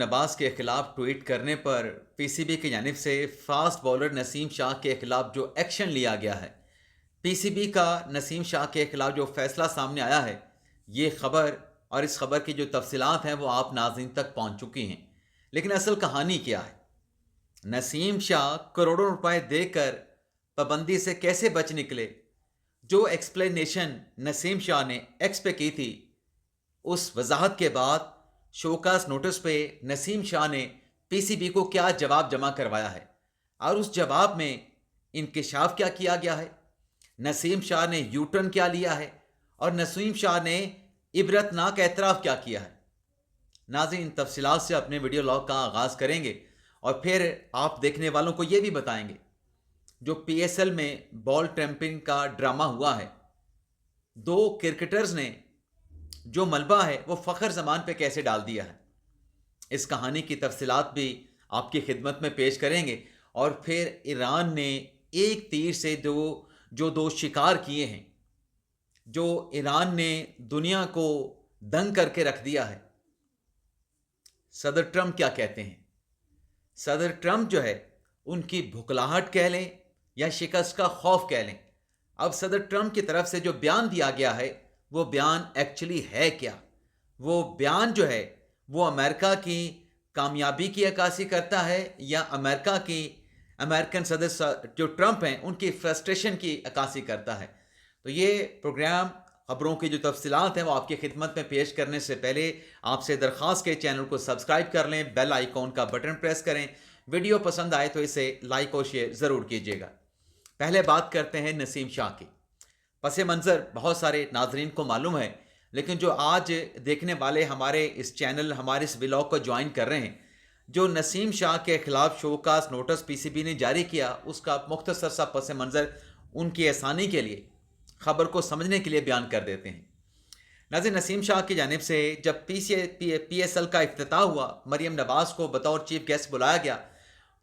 نواز کے خلاف ٹویٹ کرنے پر پی سی بی کی جانب سے فاسٹ بولر نسیم شاہ کے خلاف جو ایکشن لیا گیا ہے، پی سی بی کا نسیم شاہ کے خلاف جو فیصلہ سامنے آیا ہے، یہ خبر اور اس خبر کی جو تفصیلات ہیں وہ آپ ناظرین تک پہنچ چکی ہیں۔ لیکن اصل کہانی کیا ہے؟ نسیم شاہ کروڑوں روپے دے کر پابندی سے کیسے بچ نکلے؟ جو ایکسپلینیشن نسیم شاہ نے ایکس پہ کی تھی، اس وضاحت کے بعد شوکاس نوٹس پہ نسیم شاہ نے پی سی بی کو کیا جواب جمع کروایا ہے، اور اس جواب میں انکشاف کیا کیا گیا ہے، نسیم شاہ نے یو ٹرن کیا لیا ہے، اور نسیم شاہ نے عبرت ناک اعتراف کیا کیا ہے۔ ناظرین، ان تفصیلات سے اپنے ویڈیو لاگ کا آغاز کریں گے اور پھر آپ دیکھنے والوں کو یہ بھی بتائیں گے جو پی ایس ایل میں بال ٹیمپرنگ کا ڈرامہ ہوا ہے، دو کرکٹرز نے جو ملبہ ہے وہ فخر زمان پہ کیسے ڈال دیا ہے، اس کہانی کی تفصیلات بھی آپ کی خدمت میں پیش کریں گے۔ اور پھر ایران نے ایک تیر سے جو دو شکار کیے ہیں، جو ایران نے دنیا کو دنگ کر کے رکھ دیا ہے۔ صدر ٹرمپ کیا کہتے ہیں؟ صدر ٹرمپ جو ہے، ان کی بھکلاہٹ کہہ لیں یا شکست کا خوف کہہ لیں، اب صدر ٹرمپ کی طرف سے جو بیان دیا گیا ہے وہ بیان ایکچولی ہے کیا؟ وہ بیان جو ہے وہ امریکہ کی کامیابی کی عکاسی کرتا ہے یا امریکن صدر جو ٹرمپ ہیں ان کی فرسٹریشن کی عکاسی کرتا ہے؟ تو یہ پروگرام خبروں کی جو تفصیلات ہیں وہ آپ کی خدمت میں پیش کرنے سے پہلے آپ سے درخواست کے چینل کو سبسکرائب کر لیں، بیل آئیکن کا بٹن پریس کریں، ویڈیو پسند آئے تو اسے لائک اور شیئر ضرور کیجیے گا۔ پہلے بات کرتے ہیں نسیم شاہ کی۔ پس منظر بہت سارے ناظرین کو معلوم ہے، لیکن جو آج دیکھنے والے ہمارے اس چینل، ہمارے اس ولاگ کو جوائن کر رہے ہیں، جو نسیم شاہ کے خلاف شوکاس نوٹس پی سی بی نے جاری کیا، اس کا مختصر سا پس منظر ان کی آسانی کے لیے، خبر کو سمجھنے کے لیے بیان کر دیتے ہیں۔ ناظرین، نسیم شاہ کی جانب سے جب پی ایس ایل کا افتتاح ہوا، مریم نواز کو بطور چیف گیسٹ بلایا گیا،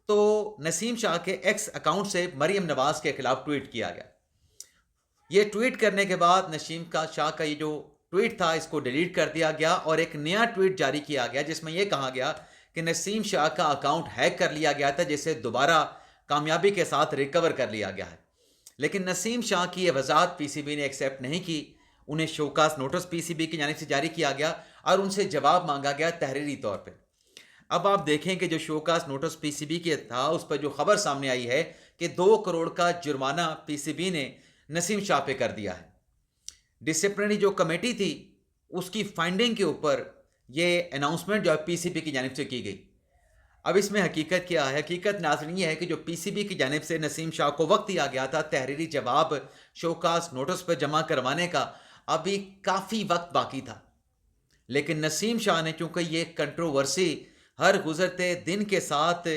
تو نسیم شاہ کے ایکس اکاؤنٹ سے مریم نواز کے خلاف ٹویٹ کیا گیا۔ یہ ٹویٹ کرنے کے بعد نسیم شاہ کا یہ جو ٹویٹ تھا اس کو ڈیلیٹ کر دیا گیا اور ایک نیا ٹویٹ جاری کیا گیا جس میں یہ کہا گیا کہ نسیم شاہ کا اکاؤنٹ ہیک کر لیا گیا تھا، جسے دوبارہ کامیابی کے ساتھ ریکور کر لیا گیا ہے۔ لیکن نسیم شاہ کی یہ وضاحت پی سی بی نے ایکسیپٹ نہیں کی، انہیں شوکاس نوٹس پی سی بی کی جانب سے جاری کیا گیا اور ان سے جواب مانگا گیا تحریری طور پہ۔ اب آپ دیکھیں کہ جو شوکاس نوٹس پی سی بی کے تھا اس پر جو خبر سامنے آئی ہے کہ 2 کروڑ کا جرمانہ پی سی بی نے نسیم شاہ پہ کر دیا ہے۔ ڈسپلنری جو کمیٹی تھی اس کی فائنڈنگ کے اوپر یہ اناؤنسمنٹ جو ہے پی سی بی کی جانب سے کی گئی۔ اب اس میں حقیقت کیا ہے؟ حقیقت ناظرین یہ ہے کہ جو پی سی بی کی جانب سے نسیم شاہ کو وقت دیا گیا تھا تحریری جواب شوکاس نوٹس پر جمع کروانے کا، ابھی کافی وقت باقی تھا، لیکن نسیم شاہ نے چونکہ یہ کنٹروورسی ہر گزرتے دن کے ساتھ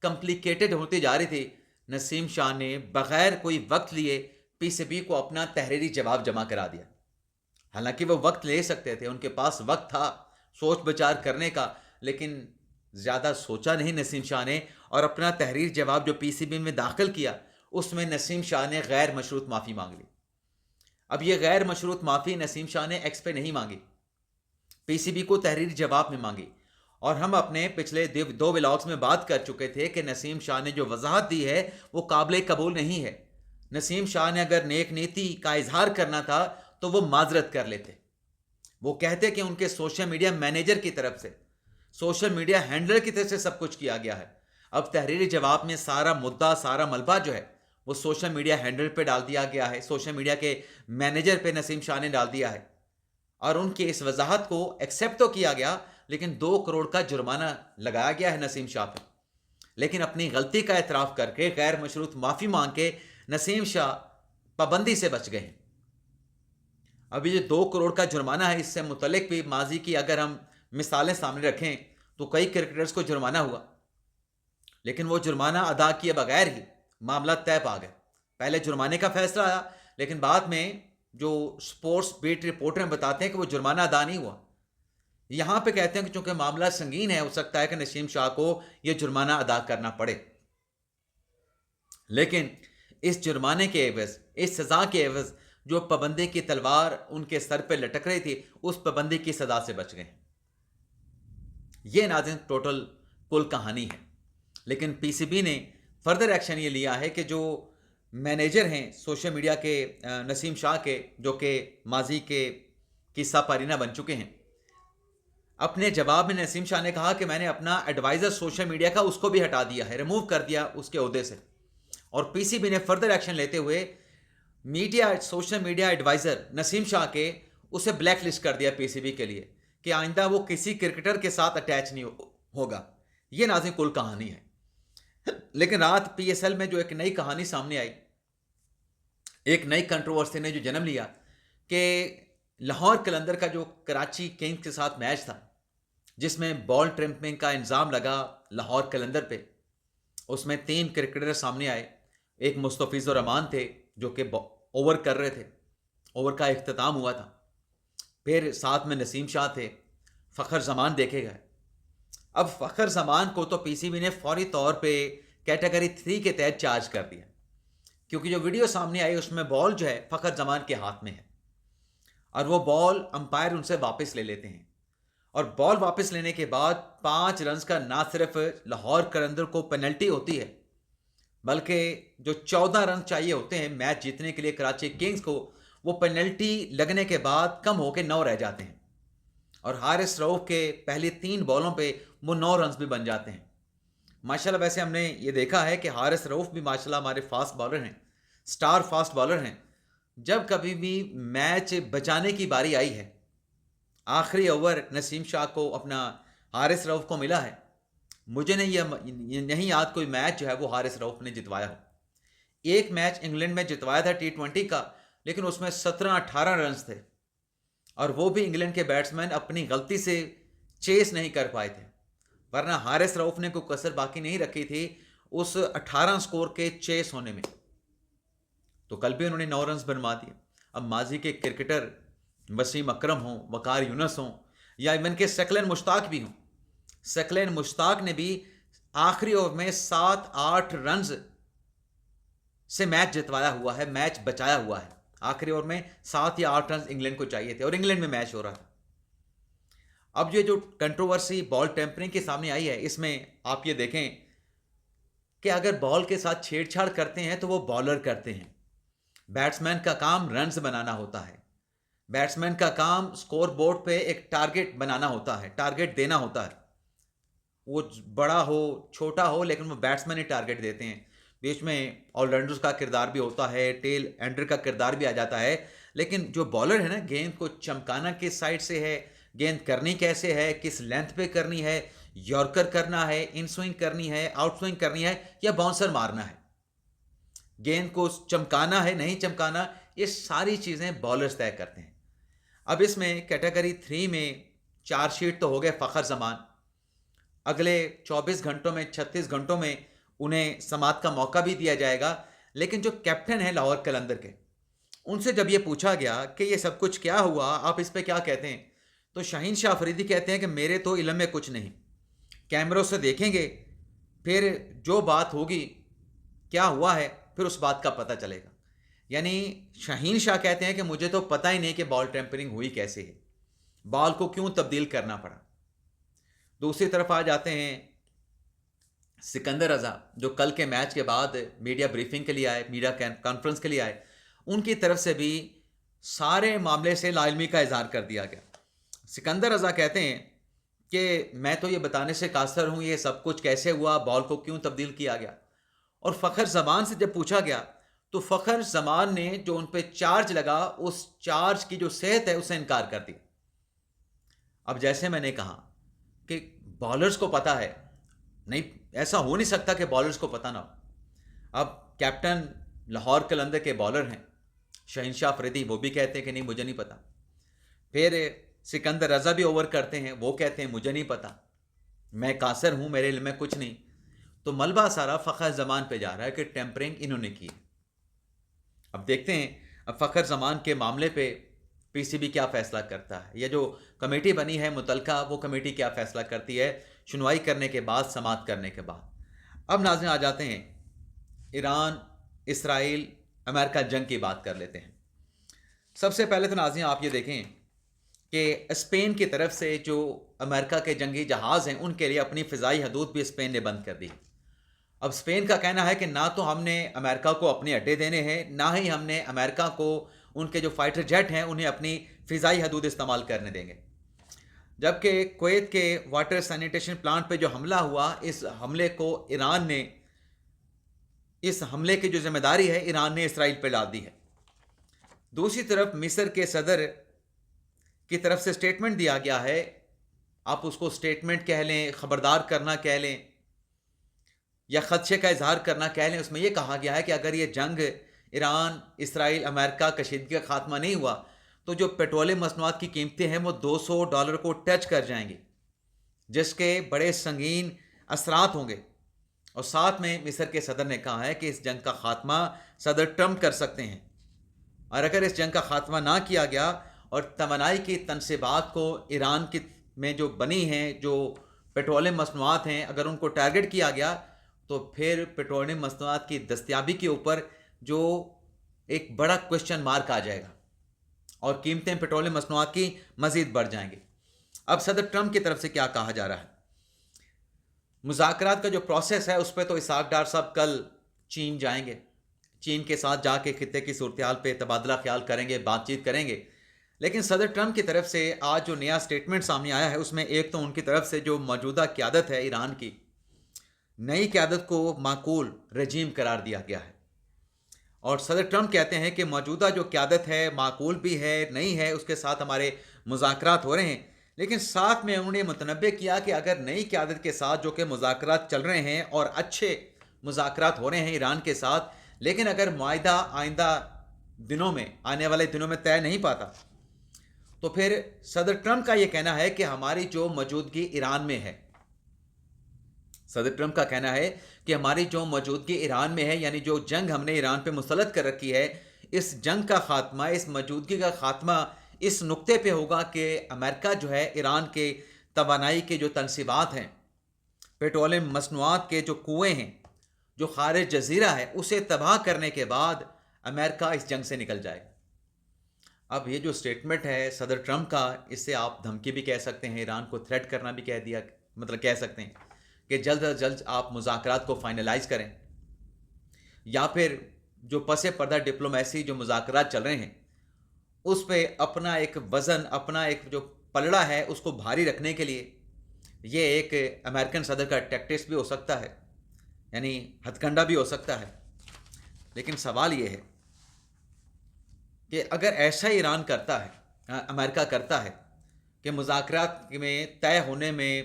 کمپلیکیٹڈ ہوتی جا رہی تھی، نسیم شاہ نے بغیر کوئی وقت لیے پی سی بی کو اپنا تحریری جواب جمع کرا دیا۔ حالانکہ وہ وقت لے سکتے تھے، ان کے پاس وقت تھا سوچ بچار کرنے کا، لیکن زیادہ سوچا نہیں نسیم شاہ نے اور اپنا تحریر جواب جو پی سی بی میں داخل کیا اس میں نسیم شاہ نے غیر مشروط معافی مانگ لی۔ اب یہ غیر مشروط معافی نسیم شاہ نے ایکس پہ نہیں مانگی، پی سی بی کو تحریری جواب میں مانگی، اور ہم اپنے پچھلے 2 ولاگز میں بات کر چکے تھے کہ نسیم شاہ نے جو وضاحت دی ہے وہ قابل قبول نہیں ہے۔ نسیم شاہ نے اگر نیک نیتی کا اظہار کرنا تھا تو وہ معذرت کر لیتے، وہ کہتے کہ ان کے سوشل میڈیا مینیجر کی طرف سے، سوشل میڈیا ہینڈلر کی طرف سے سب کچھ کیا گیا ہے۔ اب تحریری جواب میں سارا مدعا، سارا ملبہ جو ہے وہ سوشل میڈیا ہینڈلر پہ ڈال دیا گیا ہے، سوشل میڈیا کے مینیجر پہ نسیم شاہ نے ڈال دیا ہے، اور ان کی اس وضاحت کو ایکسیپٹ تو کیا گیا لیکن 2 کروڑ کا جرمانہ لگایا گیا ہے نسیم شاہ پہ۔ لیکن اپنی غلطی کا اعتراف کر کے غیر مشروط معافی مانگ کے نسیم شاہ پابندی سے بچ گئے ہیں۔ ابھی جو 2 کروڑ کا جرمانہ ہے، اس سے متعلق بھی ماضی کی اگر ہم مثالیں سامنے رکھیں تو کئی کرکٹرز کو جرمانہ ہوا، لیکن وہ جرمانہ ادا کیے بغیر ہی معاملہ طے پا گئے۔ پہلے جرمانے کا فیصلہ آیا، لیکن بعد میں جو سپورٹس بیٹ رپورٹر بتاتے ہیں کہ وہ جرمانہ ادا نہیں ہوا۔ یہاں پہ کہتے ہیں کہ چونکہ معاملہ سنگین ہے، ہو سکتا ہے کہ نسیم شاہ کو یہ جرمانہ ادا کرنا پڑے، لیکن اس جرمانے کے عوض، اس سزا کے عوض جو پابندی کی تلوار ان کے سر پہ لٹک رہی تھی، اس پابندی کی سزا سے بچ گئے۔ یہ ناظرین ٹوٹل کل کہانی ہے. لیکن پی سی بی نے فردر ایکشن یہ لیا ہے کہ جو مینیجر ہیں سوشل میڈیا کے نسیم شاہ کے، جو کہ ماضی کے قصہ پارینہ بن چکے ہیں، اپنے جواب میں نسیم شاہ نے کہا کہ میں نے اپنا ایڈوائزر سوشل میڈیا کا اس کو بھی ہٹا دیا ہے، ریموو کر دیا اس کے عہدے سے. اور پی سی بی نے فردر ایکشن لیتے ہوئے سوشل میڈیا ایڈوائزر نسیم شاہ کے اسے بلیک لسٹ کر دیا پی سی بی کے لیے کہ آئندہ وہ کسی کرکٹر کے ساتھ اٹیچ نہیں ہوگا. یہ ناظرین کل کہانی ہے. لیکن رات پی ایس ایل میں جو ایک نئی کہانی سامنے آئی، ایک نئی کنٹروورسی نے جو جنم لیا کہ لاہور قلندر کا جو کراچی کنگز کے ساتھ میچ تھا جس میں بال ٹیمپرنگ کا الزام لگا لاہور قلندر پہ، اس میں 3 کرکٹر سامنے آئے. ایک مستفیض الرحمان تھے جو کہ اوور کر رہے تھے، اوور کا اختتام ہوا تھا. پھر ساتھ میں نسیم شاہ تھے، فخر زمان دیکھے گئے. اب فخر زمان کو تو پی سی بی نے فوری طور پہ کیٹیگری 3 کے تحت چارج کر دیا، کیونکہ جو ویڈیو سامنے آئی اس میں بال جو ہے فخر زمان کے ہاتھ میں ہے اور وہ بال امپائر ان سے واپس لے لیتے ہیں. اور بال واپس لینے کے بعد 5 رنز کا نہ صرف لاہور قلندر کو پینلٹی ہوتی ہے، بلکہ جو 14 رن چاہیے ہوتے ہیں میچ جیتنے کے لیے کراچی کنگز کو، وہ پینلٹی لگنے کے بعد کم ہو کے 9 رہ جاتے ہیں. اور حارث رؤف کے پہلی 3 بالوں پہ وہ 9 رنز بھی بن جاتے ہیں. ماشاءاللہ ویسے ہم نے یہ دیکھا ہے کہ حارث رؤف بھی ماشاءاللہ ہمارے فاسٹ بالر ہیں، سٹار فاسٹ بالر ہیں. جب کبھی بھی میچ بچانے کی باری آئی ہے، آخری اوور نسیم شاہ کو اپنا حارث رؤف کو ملا ہے. مجھے نہیں یاد کوئی میچ جو ہے وہ حارث رؤف نے جتوایا ہو. ایک میچ انگلینڈ میں جتوایا تھا T20 کا، لیکن اس میں 17-18 رنز تھے اور وہ بھی انگلینڈ کے بیٹسمین اپنی غلطی سے چیس نہیں کر پائے تھے، ورنہ حارث رؤف نے کوئی کسر باقی نہیں رکھی تھی اس 18 سکور کے چیس ہونے میں. تو کل بھی انہوں نے 9 رنز بنوا دیے. اب ماضی کے کرکٹر وسیم اکرم ہوں، وقار یونس ہوں، یا ایون کے سکلین مشتاق بھی ہوں، سکلین مشتاق نے بھی آخری اوور میں 7-8 رنز سے میچ جتوایا ہوا ہے، میچ بچایا ہوا ہے. آخری اوور میں 7 یا 8 رنز انگلینڈ کو چاہیے تھے اور انگلینڈ میں میچ ہو رہا تھا. اب یہ جو کنٹروورسی بال ٹیمپرنگ کے سامنے آئی ہے، اس میں آپ یہ دیکھیں کہ اگر بال کے ساتھ چھیڑ چھاڑ کرتے ہیں تو وہ بالر کرتے ہیں. بیٹسمین کا کام رنز بنانا ہوتا ہے، بیٹسمین کا کام سکور بورڈ پہ ایک ٹارگٹ بنانا ہوتا ہے، ٹارگٹ دینا ہوتا ہے. وہ بڑا ہو چھوٹا ہو، لیکن وہ بیٹسمین ہی ٹارگٹ دیتے ہیں. بیچ میں آل راؤنڈرز کا کردار بھی ہوتا ہے، ٹیل اینڈر کا کردار بھی آ جاتا ہے. لیکن جو بالر ہے نا، گیند کو چمکانا کس سائڈ سے ہے، گیند کرنی کیسے ہے، کس لینتھ پہ کرنی ہے، یارکر کرنا ہے، ان سوئنگ کرنی ہے، آؤٹ سوئنگ کرنی ہے یا باؤنسر مارنا ہے، گیند کو چمکانا ہے نہیں چمکانا، یہ ساری چیزیں بالرز طے کرتے ہیں. اب اس میں کیٹیگری 3 میں چارج شیٹ تو ہو گئے فخر زمان. اگلے 24 گھنٹوں میں 36 گھنٹوں میں انہیں سماعت کا موقع بھی دیا جائے گا. لیکن جو کیپٹن ہیں لاہور قلندر کے، ان سے جب یہ پوچھا گیا کہ یہ سب کچھ کیا ہوا، آپ اس پہ کیا کہتے ہیں، تو شاہین شاہ افریدی کہتے ہیں کہ میرے تو علم میں کچھ نہیں، کیمروں سے دیکھیں گے، پھر جو بات ہوگی کیا ہوا ہے پھر اس بات کا پتہ چلے گا. یعنی شاہین شاہ کہتے ہیں کہ مجھے تو پتہ ہی نہیں کہ بال ٹیمپرنگ ہوئی کیسے ہے، بال کو کیوں تبدیل کرنا پڑا. دوسری طرف آ جاتے ہیں سکندر رضا، جو کل کے میچ کے بعد میڈیا بریفنگ کے لیے آئے، میڈیا کانفرنس کے لیے آئے. ان کی طرف سے بھی سارے معاملے سے لا علمی کا اظہار کر دیا گیا. سکندر رضا کہتے ہیں کہ میں تو یہ بتانے سے قاصر ہوں یہ سب کچھ کیسے ہوا، بال کو کیوں تبدیل کیا گیا. اور فخر زمان سے جب پوچھا گیا تو فخر زمان نے جو ان پہ چارج لگا اس چارج کی جو صحت ہے اسے انکار کر دیا. اب جیسے میں نے کہا کہ بالرز کو پتہ ہے، نہیں ایسا ہو نہیں سکتا کہ بالرز کو پتہ نہ ہو. اب کیپٹن لاہور قلندر کے بالر ہیں شاہین شاہ افریدی، وہ بھی کہتے ہیں کہ نہیں مجھے نہیں پتہ. پھر سکندر رضا بھی اوور کرتے ہیں، وہ کہتے ہیں مجھے نہیں پتہ، میں قاصر ہوں، میرے علم میں کچھ نہیں. تو ملبہ سارا فخر زمان پہ جا رہا ہے کہ ٹیمپرنگ انہوں نے کی. اب دیکھتے ہیں اب فخر زمان کے معاملے پہ پی سی بی کیا فیصلہ کرتا ہے، یا جو کمیٹی بنی ہے متعلقہ وہ کمیٹی کیا فیصلہ کرتی ہے سنوائی کرنے کے بعد، سماعت کرنے کے بعد. اب ناظرین آ جاتے ہیں ایران اسرائیل امریکہ جنگ کی بات کر لیتے ہیں. سب سے پہلے تو ناظرین آپ یہ دیکھیں کہ اسپین کی طرف سے جو امریکہ کے جنگی جہاز ہیں ان کے لیے اپنی فضائی حدود بھی اسپین نے بند کر دی. اب اسپین کا کہنا ہے کہ نہ تو ہم نے امریکہ کو اپنے اڈے دینے ہیں، نہ ہی ہم نے امریکہ کو ان کے جو فائٹر جیٹ ہیں انہیں اپنی فضائی حدود استعمال کرنے دیں گے. جبکہ کویت کے واٹر سینیٹیشن پلانٹ پہ جو حملہ ہوا، اس حملے کو ایران نے، اس حملے کی جو ذمہ داری ہے ایران نے اسرائیل پہ ڈال دی ہے. دوسری طرف مصر کے صدر کی طرف سے سٹیٹمنٹ دیا گیا ہے، آپ اس کو سٹیٹمنٹ کہہ لیں، خبردار کرنا کہہ لیں یا خدشے کا اظہار کرنا کہہ لیں. اس میں یہ کہا گیا ہے کہ اگر یہ جنگ ایران، اسرائیل، امریکہ کشیدگی کا خاتمہ نہیں ہوا تو جو پیٹرولیم مصنوعات کی قیمتیں ہیں وہ $200 کو ٹچ کر جائیں گی، جس کے بڑے سنگین اثرات ہوں گے. اور ساتھ میں مصر کے صدر نے کہا ہے کہ اس جنگ کا خاتمہ صدر ٹرمپ کر سکتے ہیں، اور اگر اس جنگ کا خاتمہ نہ کیا گیا اور توانائی کی تنصیبات کو ایران کی میں جو بنی ہیں، جو پیٹرولیم مصنوعات ہیں، اگر ان کو ٹارگٹ کیا گیا تو پھر پیٹرولیم مصنوعات کی دستیابی کے اوپر جو ایک بڑا کوشچن مارک آ جائے گا اور قیمتیں پیٹرولیم مصنوعات کی مزید بڑھ جائیں گی. اب صدر ٹرمپ کی طرف سے کیا کہا جا رہا ہے؟ مذاکرات کا جو پروسیس ہے اس پہ تو اسحاق ڈار صاحب کل چین جائیں گے، چین کے ساتھ جا کے خطے کی صورتحال پہ تبادلہ خیال کریں گے، بات چیت کریں گے. لیکن صدر ٹرمپ کی طرف سے آج جو نیا سٹیٹمنٹ سامنے آیا ہے اس میں ایک تو ان کی طرف سے جو موجودہ قیادت ہے ایران کی، نئی قیادت کو معقول رجیم قرار دیا گیا ہے. اور صدر ٹرمپ کہتے ہیں کہ موجودہ جو قیادت ہے معقول بھی ہے، نئی ہے، اس کے ساتھ ہمارے مذاکرات ہو رہے ہیں. لیکن ساتھ میں انہوں نے متنبع کیا کہ اگر نئی قیادت کے ساتھ جو کہ مذاکرات چل رہے ہیں اور اچھے مذاکرات ہو رہے ہیں ایران کے ساتھ، لیکن اگر معاہدہ آئندہ دنوں میں، آنے والے دنوں میں طے نہیں پاتا تو پھر صدر ٹرمپ کا یہ کہنا ہے کہ ہماری جو موجودگی ایران میں ہے، صدر ٹرمپ کا کہنا ہے کہ ہماری جو موجودگی ایران میں ہے، یعنی جو جنگ ہم نے ایران پہ مسلط کر رکھی ہے، اس جنگ کا خاتمہ، اس موجودگی کا خاتمہ اس نقطے پہ ہوگا کہ امریکہ جو ہے ایران کے توانائی کے جو تنصیبات ہیں، پیٹرولیم مصنوعات کے جو کنویں ہیں، جو خارج جزیرہ ہے، اسے تباہ کرنے کے بعد امریکہ اس جنگ سے نکل جائے. اب یہ جو سٹیٹمنٹ ہے صدر ٹرمپ کا، اس سے آپ دھمکی بھی کہہ سکتے ہیں، ایران کو تھریٹ کرنا بھی کہہ سکتے ہیں کہ جلد از جلد آپ مذاکرات کو فائنلائز کریں، یا پھر جو پس پردہ ڈپلومیسی جو مذاکرات چل رہے ہیں اس پہ اپنا ایک وزن، اپنا ایک جو پلڑا ہے اس کو بھاری رکھنے کے لیے یہ ایک امریکن صدر کا ٹیکٹکس بھی ہو سکتا ہے، یعنی ہتھ کنڈا بھی ہو سکتا ہے. لیکن سوال یہ ہے کہ اگر ایسا ایران کرتا ہے، امریکہ کرتا ہے کہ مذاکرات میں طے ہونے میں،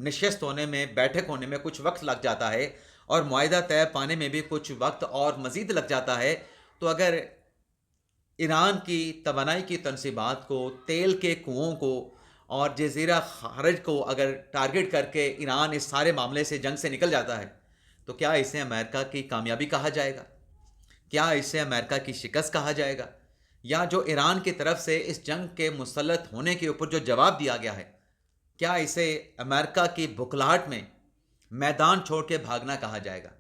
نشست ہونے میں، بیٹھک ہونے میں کچھ وقت لگ جاتا ہے اور معاہدہ طے پانے میں بھی کچھ وقت اور مزید لگ جاتا ہے، تو اگر ایران کی توانائی کی تنصیبات کو، تیل کے کنوؤں کو اور جزیرہ خارج کو اگر ٹارگٹ کر کے ایران اس سارے معاملے سے جنگ سے نکل جاتا ہے تو کیا اسے امریکہ کی کامیابی کہا جائے گا؟ کیا اسے امریکہ کی شکست کہا جائے گا؟ یا جو ایران کی طرف سے اس جنگ کے مسلط ہونے کے اوپر جو جواب دیا گیا ہے، کیا اسے امریکہ کی بھکلاہٹ میں میدان چھوڑ کے بھاگنا کہا جائے گا؟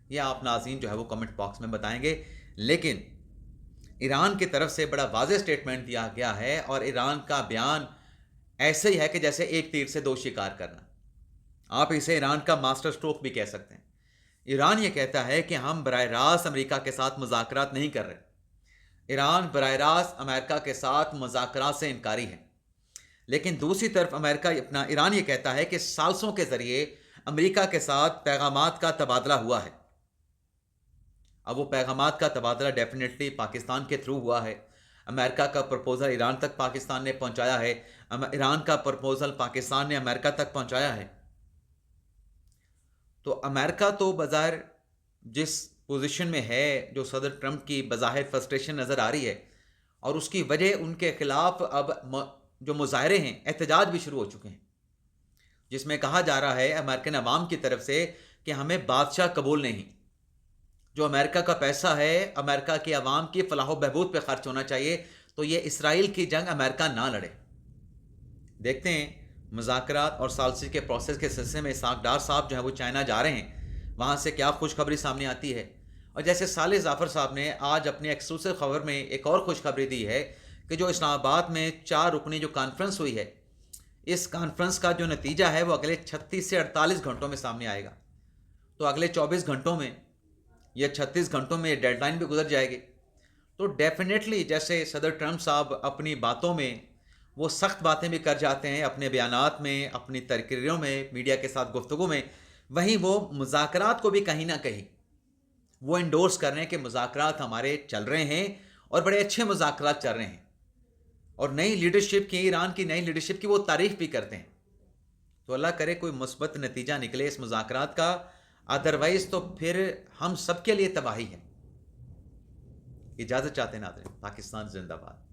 یہ آپ ناظرین جو ہے وہ کمنٹ باکس میں بتائیں گے. لیکن ایران کی طرف سے بڑا واضح سٹیٹمنٹ دیا گیا ہے، اور ایران کا بیان ایسے ہی ہے کہ جیسے ایک تیر سے دو شکار کرنا. آپ اسے ایران کا ماسٹر سٹروک بھی کہہ سکتے ہیں. ایران یہ کہتا ہے کہ ہم براہ راست امریکہ کے ساتھ مذاکرات نہیں کر رہے. ایران براہ راست امریکہ کے ساتھ مذاکرات سے انکاری ہے. لیکن دوسری طرف ایران یہ کہتا ہے کہ ثالثوں کے ذریعے امریکہ کے ساتھ پیغامات کا تبادلہ ہوا ہے. اب وہ پیغامات کا تبادلہ ڈیفینیٹلی پاکستان کے تھرو ہوا ہے. امریکہ کا پرپوزل ایران تک پاکستان نے پہنچایا ہے، ایران کا پرپوزل پاکستان نے امریکہ تک پہنچایا ہے. تو امریکہ تو بظاہر جس پوزیشن میں ہے، جو صدر ٹرمپ کی بظاہر فرسٹریشن نظر آ رہی ہے، اور اس کی وجہ ان کے خلاف اب جو مظاہرے ہیں، احتجاج بھی شروع ہو چکے ہیں، جس میں کہا جا رہا ہے امریکن عوام کی طرف سے کہ ہمیں بادشاہ قبول نہیں. جو امریکہ کا پیسہ ہے امریکہ کی عوام کی فلاح و بہبود پہ خرچ ہونا چاہیے، تو یہ اسرائیل کی جنگ امریکہ نہ لڑے. دیکھتے ہیں مذاکرات اور ثالثی کے پروسیس کے سلسلے میں اسحاق ڈار صاحب جو ہے وہ چائنا جا رہے ہیں، وہاں سے کیا خوشخبری سامنے آتی ہے. اور جیسے صالح ظفر صاحب نے آج اپنی ایکسکلوسیو خبر میں ایک اور خوشخبری دی ہے کہ جو اسلام آباد میں 4 رکنی جو کانفرنس ہوئی ہے، اس کانفرنس کا جو نتیجہ ہے وہ اگلے 36 سے 48 گھنٹوں میں سامنے آئے گا. تو اگلے 24 گھنٹوں میں یا 36 گھنٹوں میں یہ ڈیڈ لائن بھی گزر جائے گی. تو ڈیفینیٹلی جیسے صدر ٹرمپ صاحب اپنی باتوں میں وہ سخت باتیں بھی کر جاتے ہیں، اپنے بیانات میں، اپنی تقریروں میں، میڈیا کے ساتھ گفتگو میں، وہیں وہ مذاکرات کو بھی کہیں نہ کہیں وہ انڈورس کر رہے ہیں کہ مذاکرات ہمارے چل رہے ہیں اور بڑے اچھے مذاکرات چل رہے ہیں، اور نئی لیڈرشپ کی، ایران کی نئی لیڈرشپ کی وہ تعریف بھی کرتے ہیں. تو اللہ کرے کوئی مثبت نتیجہ نکلے اس مذاکرات کا، ادروائز تو پھر ہم سب کے لیے تباہی ہے. اجازت چاہتے ہیں ناظرین. پاکستان زندہ باد.